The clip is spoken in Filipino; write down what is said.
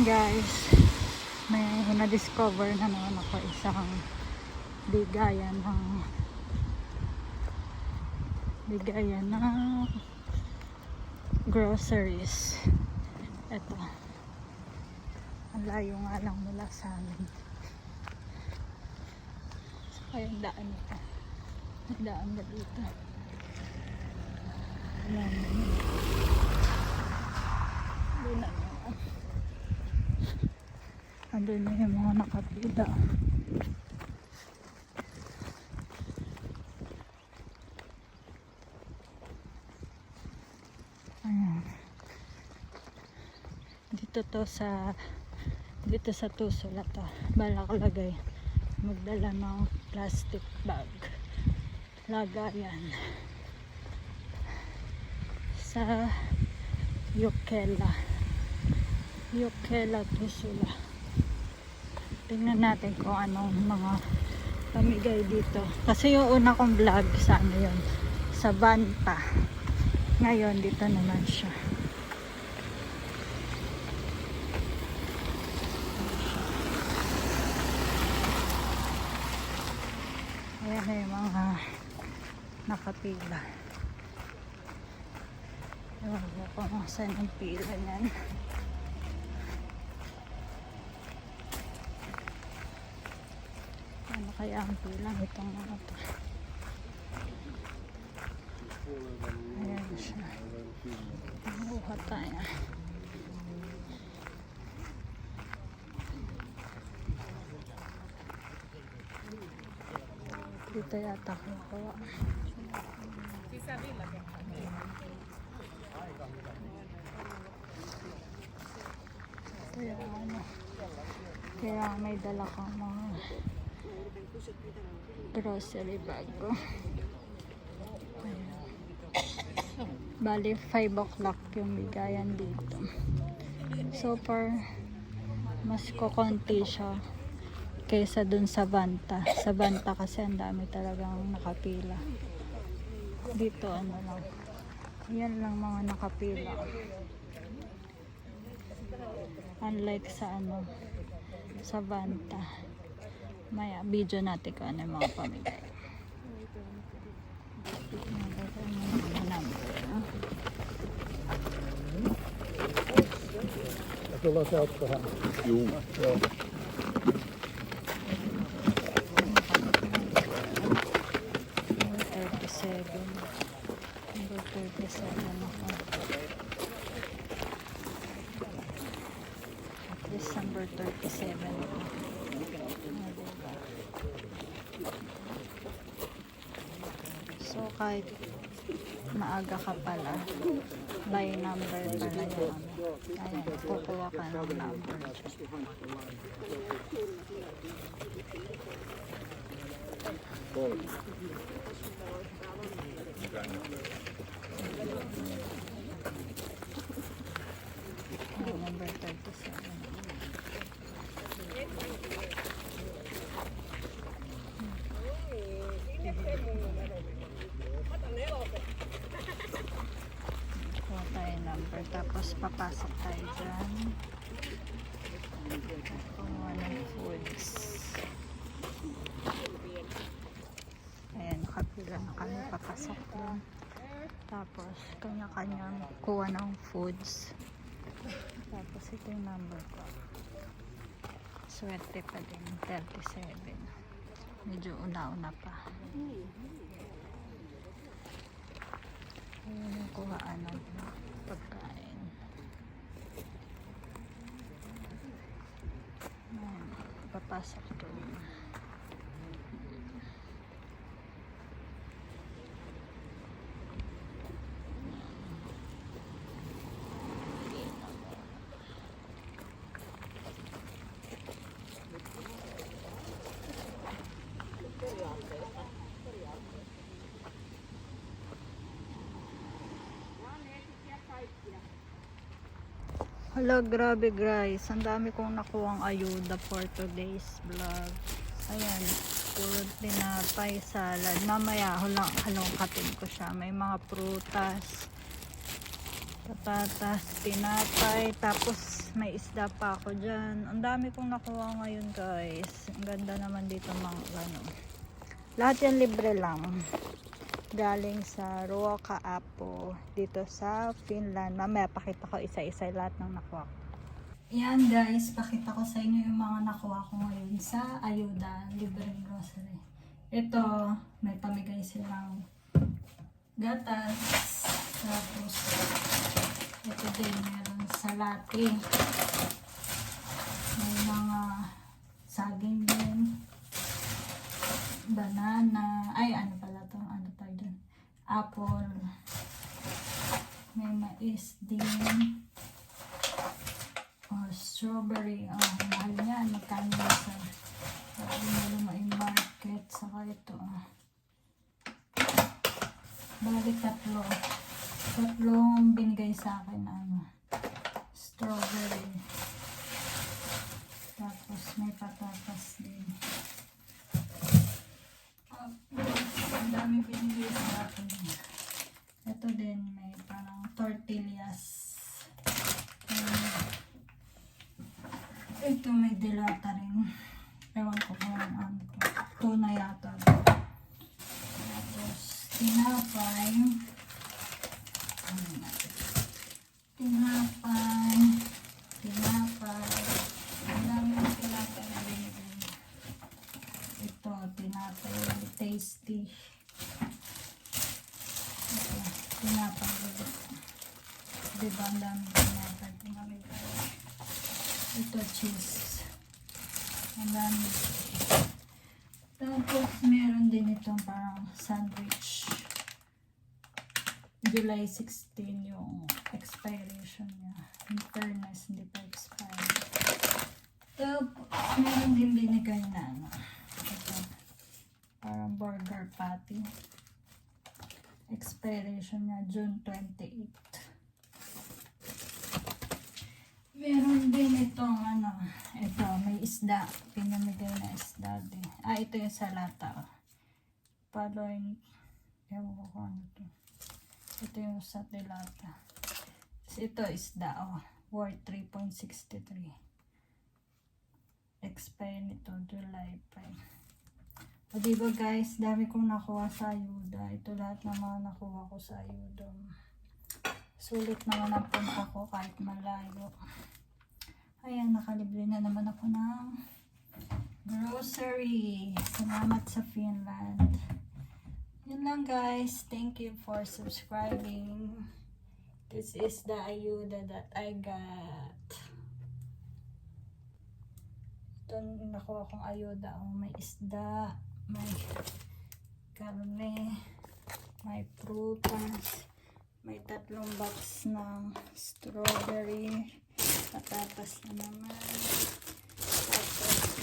Guys, may na-discover na naman ako isang bigayan ng groceries. Ito, ang layo nga lang mula sa amin. So, yung daan ito, may daan na dito. Ayan, doon na naman. Andun na yung mga nakapila. Ayan. Dito sa Tusola to. Balak lagay. Magdala ng plastic bag. Lagayan. Sa Yokela Tusola. Tingnan natin kung anong mga pamigay dito. Kasi yung una kong vlog sa ano yun, sa Banta. Ngayon dito naman siya. Ayan na yung mga nakapila. Ewan ko kung saan ang pila niyan. Ano kaya ang pila itong mga to? Ayan siya. Makuha tayo. Dito yata kukuha. Kaya may dala kang mga grocery bag ko. Bali 5 o'clock yung bigayan dito. So far mas kukonti siya kaysa dun sa Banta. Sa Banta kasi ang dami talagang nakapila. Dito ano lang, yan lang mga nakapila. Unlike sa ano, sa Banta. Maya video natin kung ano yung mga pamigay. Tulla se ottohan. Juu. Joo. 37. Number 37 ako. At least number 37 ako. So kahit maaga ka pala, by number pala yun. Ayan, kukuha ka ng number. Number 37. Kuha tayo number, tapos papasok tayo dyan. Kuha ng foods. Ayan, nakapila na kami, papasok dyan. Tapos kanya-kanyang kuha ng foods. Tapos ito yung number ko. Swerte pa din, 37. Medyo una-una pa. Ayan yung kuhaan ng pagkain. Ayan, papasok doon. Hala, grabe guys. Ang dami kong nakuhang ayuda for today's vlog. Ayan, puro tinapay, salad. Mamaya halongkatin ko siya. May mga prutas. patatas, tinapay, tapos may isda pa ako dyan. Ang dami kong nakuha ngayon guys. Ang ganda naman dito mga ano. Lahat yan libre lang. Galing sa Ruokaapo dito sa Finland. Mamaya pakita ko isa-isa lahat ng nakuha ko. Yan guys, pakita ko sa inyo yung mga nakuha ko ngayon sa Ayuda, libreng grocery. Ito, may pamigay silang gatas. Tapos, ito din, meron salati. May mga saging din. Banana. Ay, ano pala to? Ano tayo dun? Apple. May mais din. Oh, strawberry. Oh, mahal yan. Magkano yan sa may market. Saka ito. Oh. Balik tatlong binigay sa akin na ano, strawberry. Tapos may patatas din. Ang dami binigay sa akin. Ito din may parang tortillas. Ito may dilata rin. Ewan ko kung ano to. Tuna yata. Tapos tinapay. Ang dami ng tinapay na binigay. Ito, tinapay. Tasty. Ito, tinapay. Diba ang dami tinapay. Ito, cheese. Ang dami. Tapos, meron din itong parang sandwich. July 16 yung expiration niya. In fairness, hindi pa expired. Tapos, meron din binigay na ano. Ito. Parang burger patty. Expiration niya, June 28. Meron din itong ano. Ito, may isda. Pinamigay na isda din. Ah, ito yung salata. Paloy. Ewan ko kung ano ito. Ito yung sa tilata. Ito isda, oh. Worth 3.63. Expire nito, July 5. O diba guys, dami kong nakuha sa Ayuda. Ito lahat ng mga nakuha ko sa Ayuda. Sulit naman ang punta ko kahit malayo. Ayan, nakalibre na naman ako ng grocery. Salamat sa Finland. Yun lang guys. Thank you for subscribing. This is the Ayuda that I got. Ito nakuha kong Ayuda. Oh, may isda, may karne, may prutas, may 3 box ng strawberry, patatas na naman, tapos